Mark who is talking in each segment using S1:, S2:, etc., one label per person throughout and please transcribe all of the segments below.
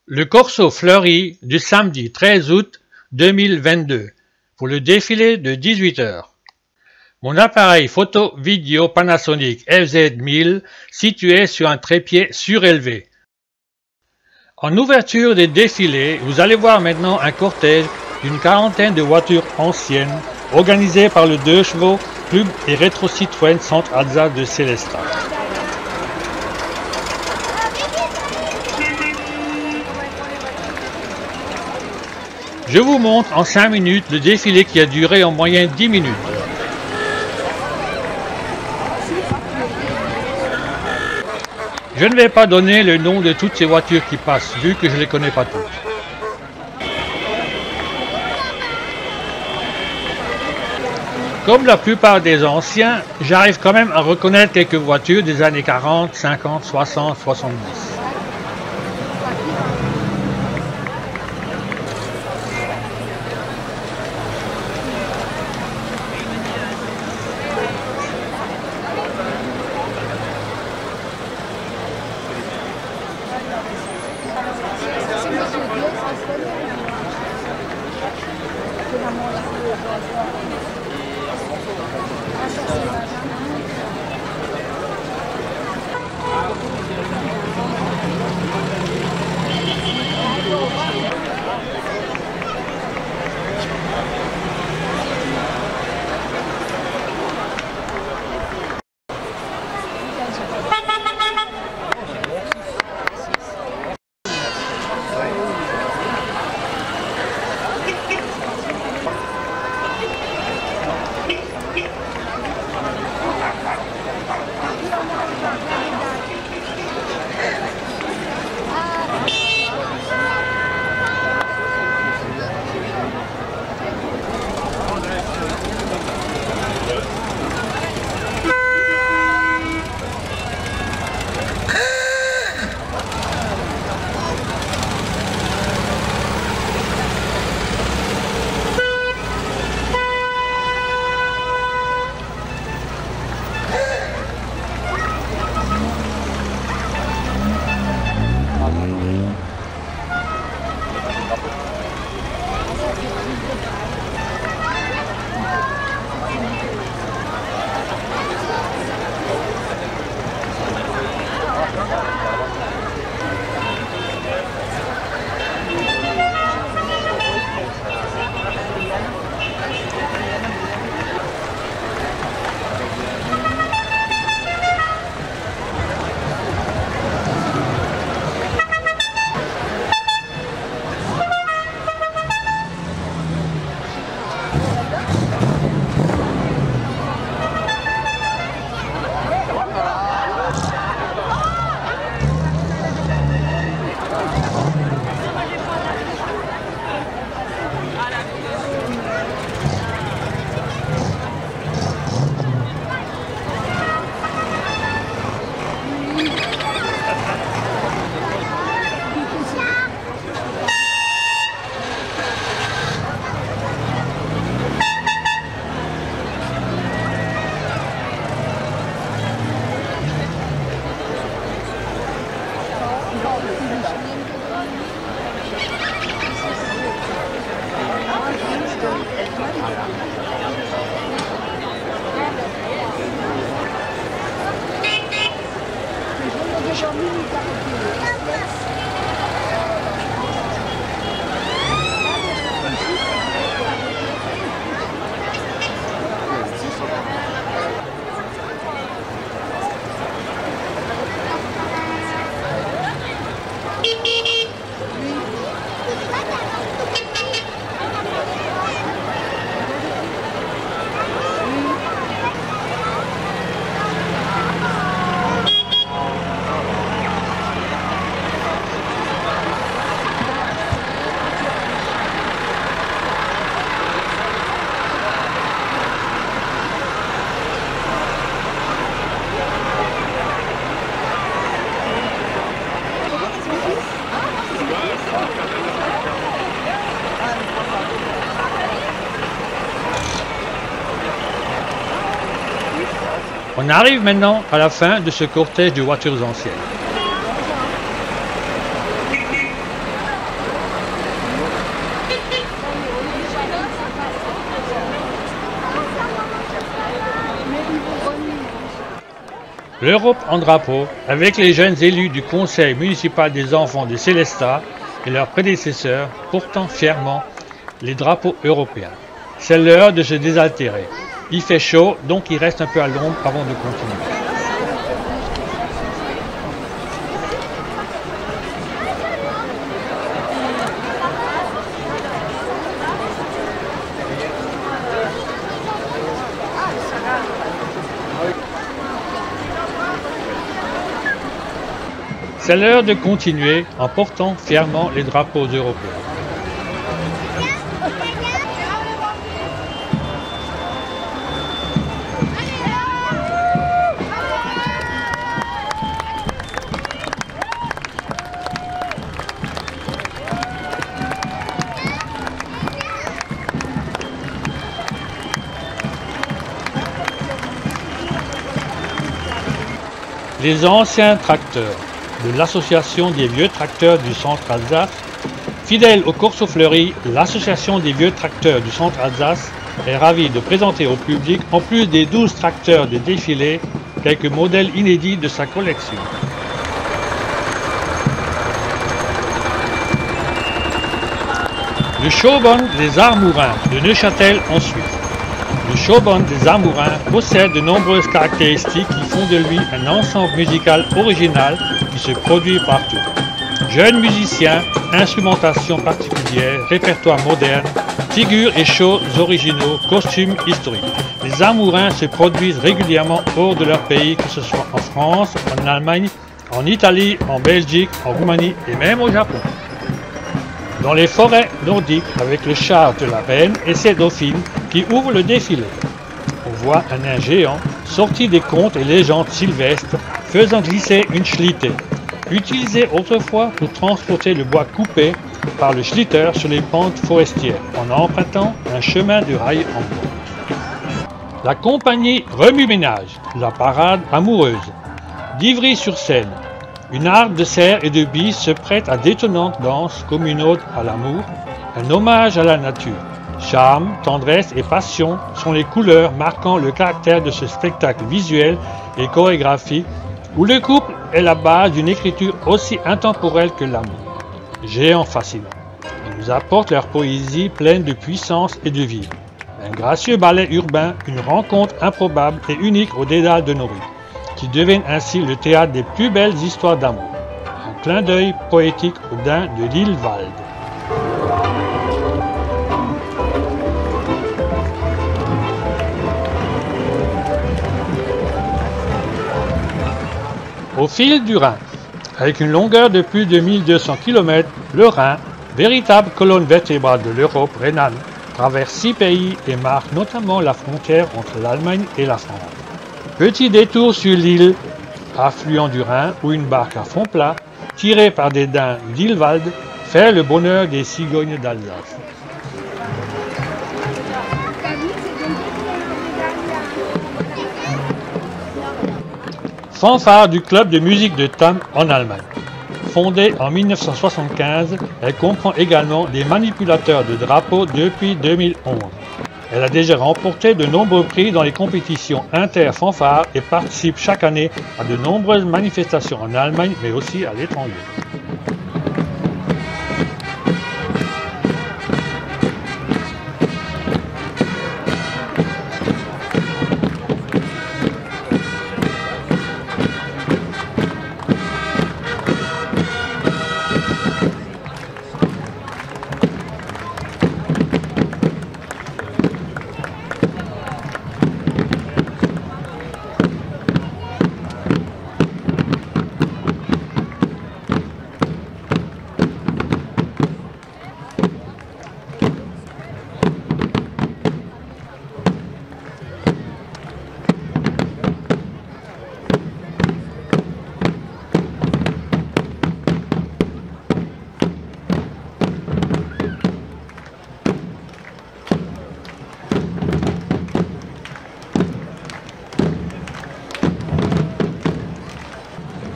S1: Le Corso Fleury du samedi 13 août 2022 pour le défilé de 18 h. Mon appareil photo-vidéo Panasonic FZ1000 situé sur un trépied surélevé. En ouverture des défilés, vous allez voir maintenant un cortège d'une quarantaine de voitures anciennes organisé par le 2 chevaux Club et Rétro Citroën Centre Alsace de Célestat. Je vous montre en 5 minutes le défilé qui a duré en moyenne 10 minutes. Je ne vais pas donner le nom de toutes ces voitures qui passent, vu que je ne les connais pas toutes. Comme la plupart des anciens, j'arrive quand même à reconnaître quelques voitures des années 40, 50, 60, 70. On arrive maintenant à la fin de ce cortège de voitures anciennes. L'Europe en drapeau, avec les jeunes élus du Conseil municipal des enfants de Sélestat et leurs prédécesseurs, portant fièrement les drapeaux européens. C'est l'heure de se désaltérer. Il fait chaud, donc il reste un peu à l'ombre avant de continuer. C'est l'heure de continuer en portant fièrement les drapeaux européens. Les anciens tracteurs de l'association des vieux tracteurs du centre Alsace, fidèle au Corso Fleuri, l'association des vieux tracteurs du centre Alsace est ravie de présenter au public, en plus des 12 tracteurs de défilé, quelques modèles inédits de sa collection. Le Showband des Arts-Mourins de Neuchâtel en Suisse. Le Showband des Arts-Mourins possède de nombreuses caractéristiques qui font de lui un ensemble musical original qui se produit partout. Jeunes musiciens, instrumentation particulière, répertoire moderne, figures et shows originaux, costumes historiques. Les Arts-Mourins se produisent régulièrement hors de leur pays, que ce soit en France, en Allemagne, en Italie, en Belgique, en Roumanie et même au Japon. Dans les forêts nordiques, avec le char de la reine et ses dauphines qui ouvrent le défilé. On voit un nain géant sorti des contes et légendes sylvestres faisant glisser une schlitte, utilisée autrefois pour transporter le bois coupé par le schlitter sur les pentes forestières en empruntant un chemin de rail en bois. La compagnie Remue-Ménage, la parade amoureuse, d'Ivry-sur-Seine. Une harpe de cerf et de bis se prête à d'étonnantes danses comme une ode à l'amour, un hommage à la nature. Charme, tendresse et passion sont les couleurs marquant le caractère de ce spectacle visuel et chorégraphique où le couple est la base d'une écriture aussi intemporelle que l'amour. Géants fascinants, ils nous apportent leur poésie pleine de puissance et de vie. Un gracieux ballet urbain, une rencontre improbable et unique au dédale de nos rues, qui deviennent ainsi le théâtre des plus belles histoires d'amour. Un clin d'œil poétique au daim de Lillewald. Au fil du Rhin, avec une longueur de plus de 1200 km, le Rhin, véritable colonne vertébrale de l'Europe rhénane, traverse 6 pays et marque notamment la frontière entre l'Allemagne et la France. Petit détour sur l'île, affluent du Rhin, où une barque à fond plat, tirée par des daims d'Ilwald, fait le bonheur des cigognes d'Alsace. Fanfare du club de musique de Thann en Allemagne. Fondée en 1975, elle comprend également des manipulateurs de drapeaux depuis 2011. Elle a déjà remporté de nombreux prix dans les compétitions inter-fanfares et participe chaque année à de nombreuses manifestations en Allemagne mais aussi à l'étranger.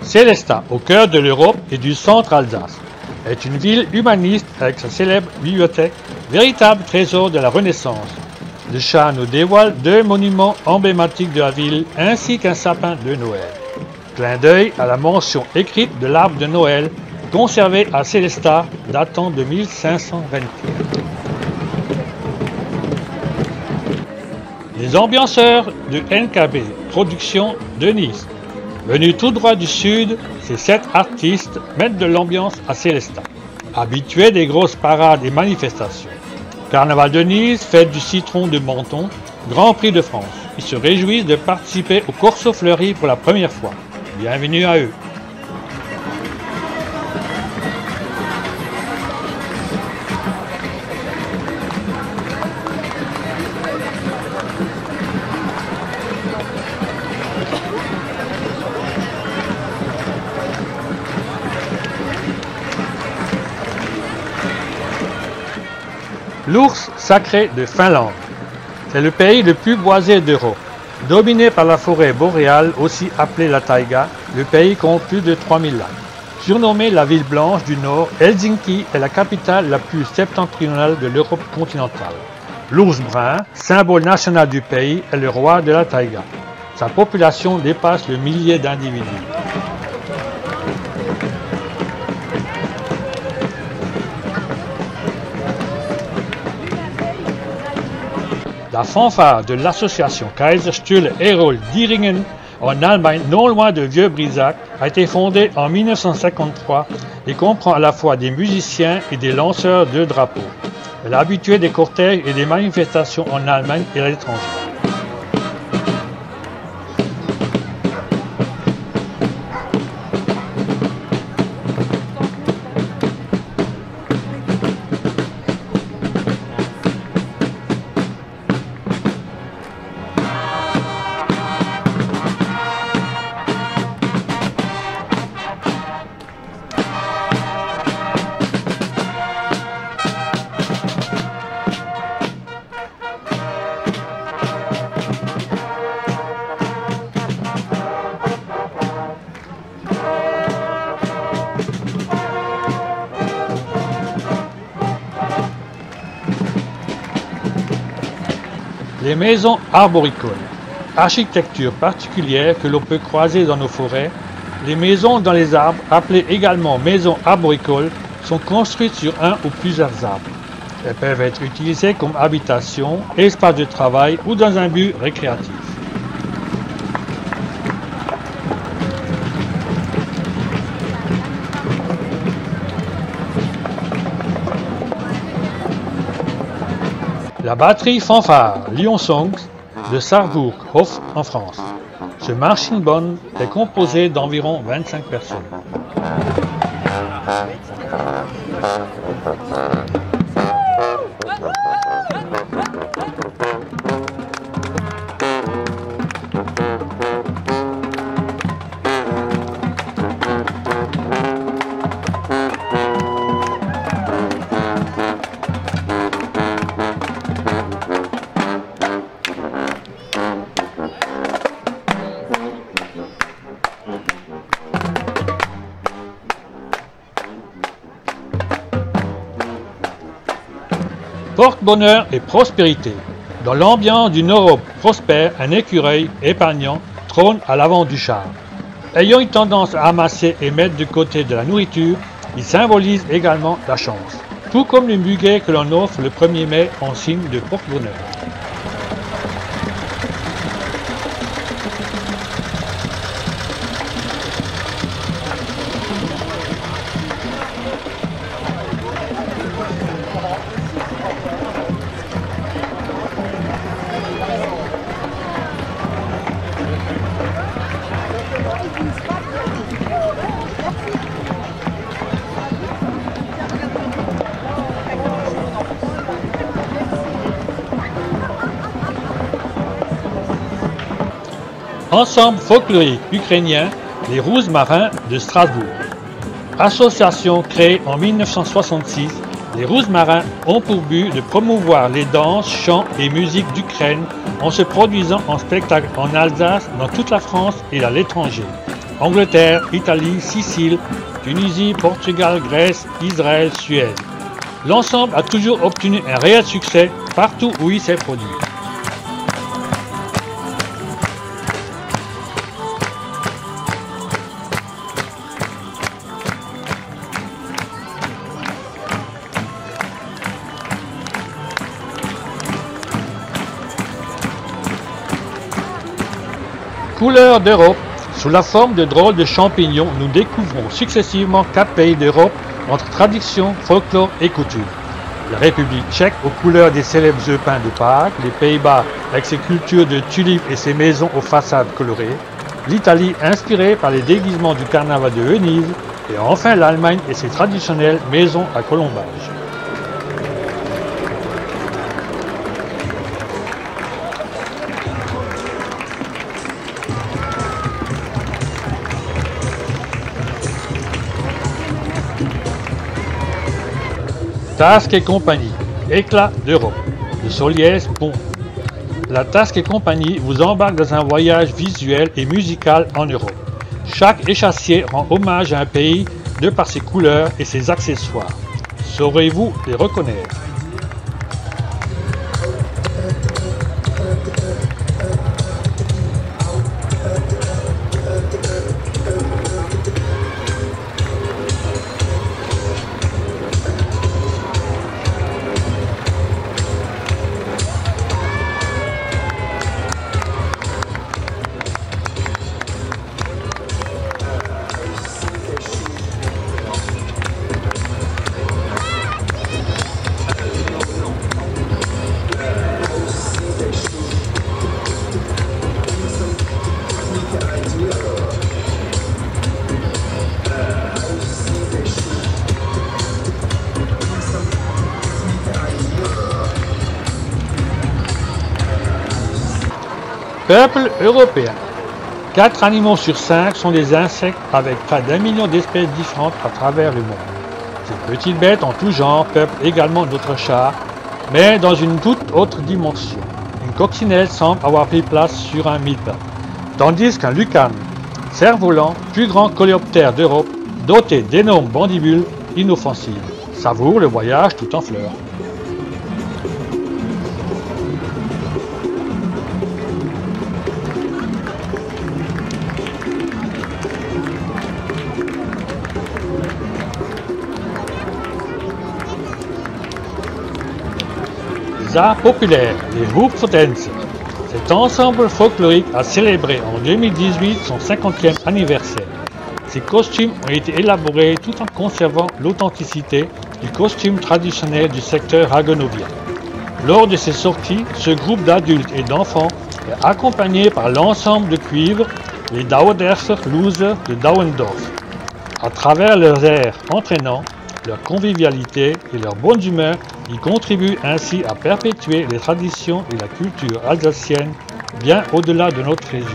S1: Sélestat, au cœur de l'Europe et du centre Alsace, est une ville humaniste avec sa célèbre bibliothèque, véritable trésor de la Renaissance. Le chat nous dévoile 2 monuments emblématiques de la ville ainsi qu'un sapin de Noël. Clin d'œil à la mention écrite de l'arbre de Noël conservé à Sélestat datant de 1524. Les ambianceurs de NKB, production de Nice. Venus tout droit du sud, ces 7 artistes mettent de l'ambiance à Sélestat. Habitués des grosses parades et manifestations. Carnaval de Nice, fête du citron de Menton, Grand Prix de France. Ils se réjouissent de participer au Corso Fleuri pour la première fois. Bienvenue à eux. L'ours sacré de Finlande. C'est le pays le plus boisé d'Europe. Dominé par la forêt boréale, aussi appelée la taïga, le pays compte plus de 3000 lacs. Surnommée la ville blanche du Nord, Helsinki est la capitale la plus septentrionale de l'Europe continentale. L'ours brun, symbole national du pays, est le roi de la taïga. Sa population dépasse le millier d'individus. La fanfare de l'association Kaiserstuhle Herold d'Iringen en Allemagne, non loin de Vieux-Brisac, a été fondée en 1953 et comprend à la fois des musiciens et des lanceurs de drapeaux. Elle est habituée des cortèges et des manifestations en Allemagne et à l'étranger. Les maisons arboricoles. Architecture particulière que l'on peut croiser dans nos forêts, les maisons dans les arbres, appelées également maisons arboricoles, sont construites sur un ou plusieurs arbres. Elles peuvent être utilisées comme habitation, espace de travail ou dans un but récréatif. La batterie fanfare Lion Songs de Sarrebourg-Hof en France. Ce marching band est composé d'environ 25 personnes. Porte-bonheur et prospérité. Dans l'ambiance d'une Europe prospère, un écureuil épargnant trône à l'avant du char. Ayant une tendance à amasser et mettre de côté de la nourriture, il symbolise également la chance. Tout comme le muguet que l'on offre le 1er mai en signe de porte-bonheur. Ensemble folklorique ukrainien, les Rouges Marins de Strasbourg. Association créée en 1966, les Rouges Marins ont pour but de promouvoir les danses, chants et musiques d'Ukraine en se produisant en spectacle en Alsace, dans toute la France et à l'étranger. Angleterre, Italie, Sicile, Tunisie, Portugal, Grèce, Israël, Suède. L'ensemble a toujours obtenu un réel succès partout où il s'est produit. Couleurs d'Europe. Sous la forme de drôles de champignons, nous découvrons successivement 4 pays d'Europe entre tradition, folklore et coutume. La République tchèque aux couleurs des célèbres œufs peints de Pâques, les Pays-Bas avec ses cultures de tulipes et ses maisons aux façades colorées, l'Italie inspirée par les déguisements du carnaval de Venise, et enfin l'Allemagne et ses traditionnelles maisons à colombage. Tasques et compagnie, éclat d'Europe, de Soliès Pont. La Tasques et compagnie vous embarque dans un voyage visuel et musical en Europe. Chaque échassier rend hommage à un pays de par ses couleurs et ses accessoires. Saurez-vous les reconnaître? Peuple européen. 4 animaux sur 5 sont des insectes avec près d'1 million d'espèces différentes à travers le monde. Ces petites bêtes en tout genre peuplent également d'autres chats, mais dans une toute autre dimension. Une coccinelle semble avoir pris place sur un millefeuille, tandis qu'un lucane, cerf-volant, plus grand coléoptère d'Europe, doté d'énormes mandibules inoffensives, savoure le voyage tout en fleurs. Arts populaires, les Hoopverdanser. Cet ensemble folklorique a célébré en 2018 son 50e anniversaire. Ces costumes ont été élaborés tout en conservant l'authenticité du costume traditionnel du secteur haguenovien. Lors de ces sorties, ce groupe d'adultes et d'enfants est accompagné par l'ensemble de cuivre, les Dauerderser Loser de Dauendorf. À travers leurs airs entraînants, leur convivialité et leur bonne humeur, ils contribuent ainsi à perpétuer les traditions et la culture alsacienne bien au-delà de notre région.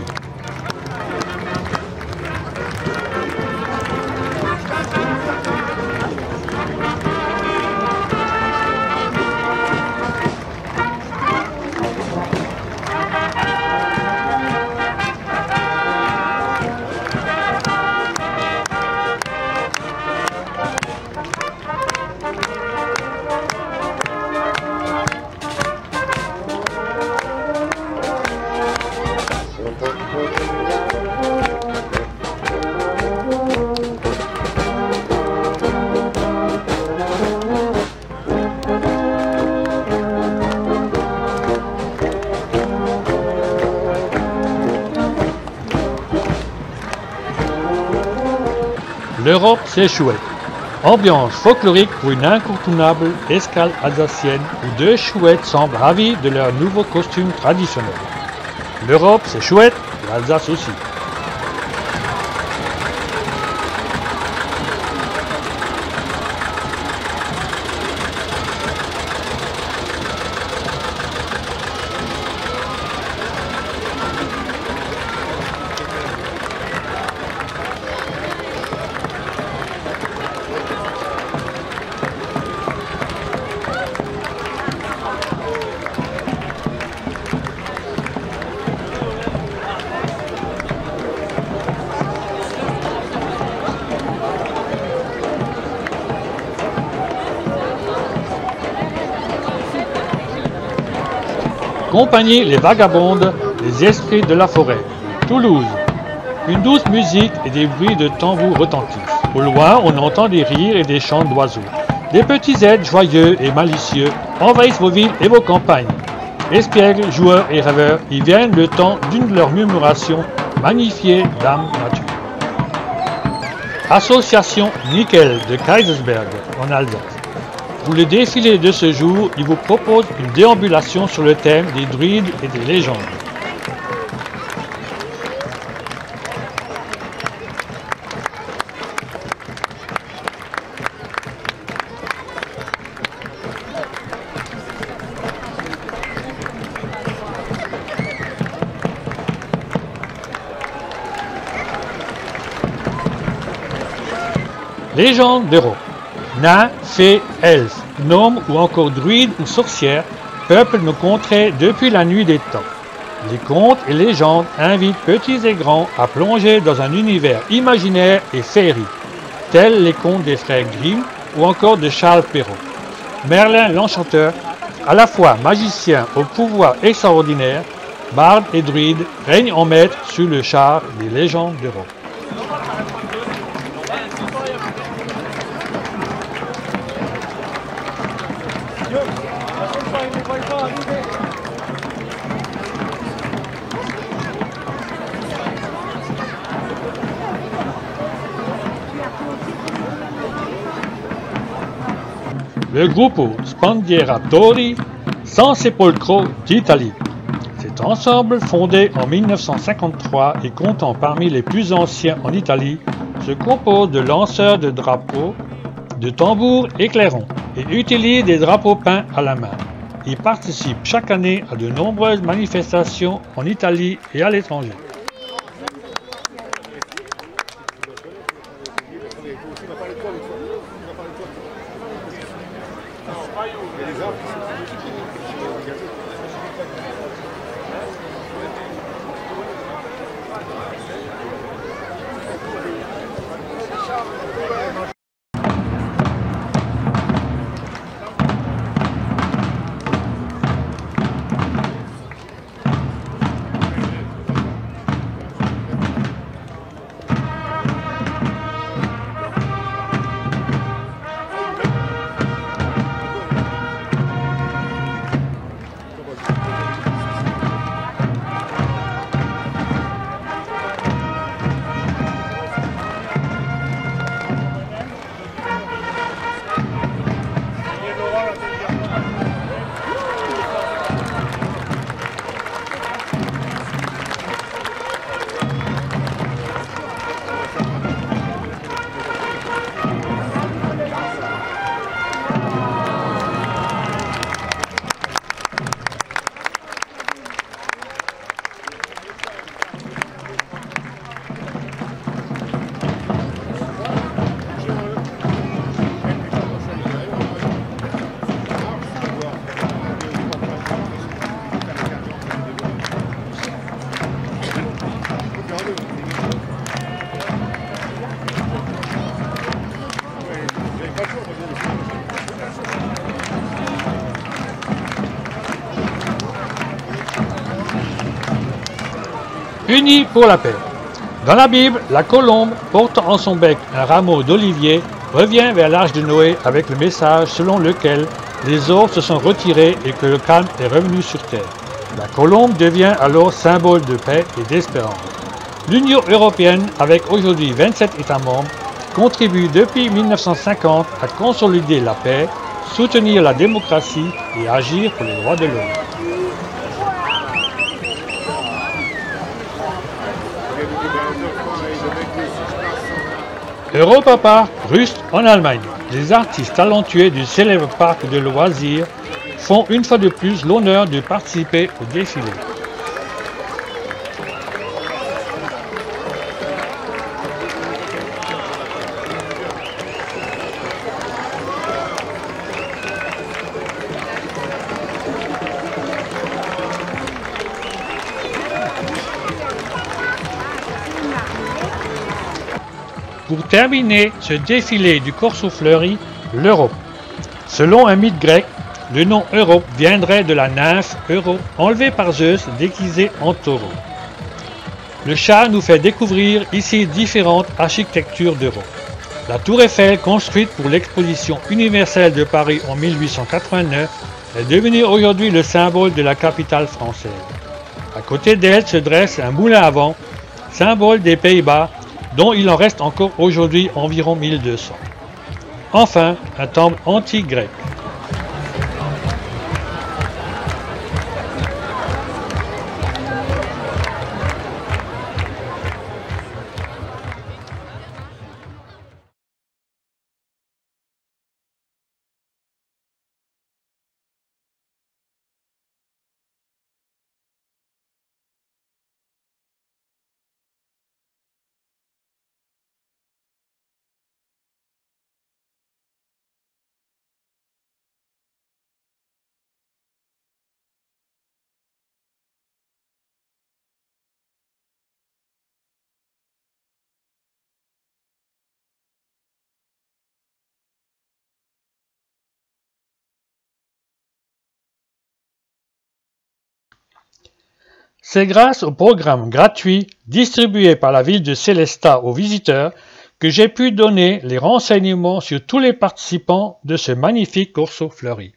S1: L'Europe, c'est chouette. Ambiance folklorique pour une incontournable escale alsacienne où 2 chouettes semblent ravis de leur nouveau costume traditionnel. L'Europe, c'est chouette, l'Alsace aussi. Compagnie Les Vagabondes, les esprits de la forêt. Toulouse. Une douce musique et des bruits de tambour retentissent. Au loin, on entend des rires et des chants d'oiseaux. Des petits êtres joyeux et malicieux envahissent vos villes et vos campagnes. Espiègles, joueurs et rêveurs, ils viennent le temps d'une de leurs murmurations magnifiée Dame Nature. Association Nickel de Kaisersberg en Alsace. Pour le défilé de ce jour, il vous propose une déambulation sur le thème des druides et des légendes. Légendes d'Europe. Nains, fées, elfes, gnomes ou encore druides ou sorcières peuplent nos contrées depuis la nuit des temps. Les contes et légendes invitent petits et grands à plonger dans un univers imaginaire et féerique, tels les contes des frères Grimm ou encore de Charles Perrault. Merlin l'Enchanteur, à la fois magicien au pouvoir extraordinaire, barde et druide, règne en maître sur le char des légendes d'Europe. Le Gruppo Sbandieratori San Sepolcro d'Italie. Cet ensemble, fondé en 1953 et comptant parmi les plus anciens en Italie, se compose de lanceurs de drapeaux, de tambours et clairons et utilise des drapeaux peints à la main. Il participe chaque année à de nombreuses manifestations en Italie et à l'étranger. Unis pour la paix. Dans la Bible, la colombe, portant en son bec un rameau d'olivier, revient vers l'Arche de Noé avec le message selon lequel les eaux se sont retirées et que le calme est revenu sur terre. La colombe devient alors symbole de paix et d'espérance. L'Union européenne, avec aujourd'hui 27 États membres, contribue depuis 1950 à consolider la paix, soutenir la démocratie et agir pour les droits de l'homme. Europa Park Rust en Allemagne. Les artistes talentueux du célèbre parc de loisirs font une fois de plus l'honneur de participer au défilé. Pour terminer ce défilé du Corso Fleuri, l'Europe. Selon un mythe grec, le nom Europe viendrait de la nymphe Europe enlevée par Zeus déguisée en taureau. Le char nous fait découvrir ici différentes architectures d'Europe. La tour Eiffel, construite pour l'exposition universelle de Paris en 1889, est devenue aujourd'hui le symbole de la capitale française. À côté d'elle se dresse un moulin à vent symbole des Pays-Bas, dont il en reste encore aujourd'hui environ 1200. Enfin, un temple antique grec. C'est grâce au programme gratuit distribué par la ville de Sélestat aux visiteurs que j'ai pu donner les renseignements sur tous les participants de ce magnifique corso fleuri.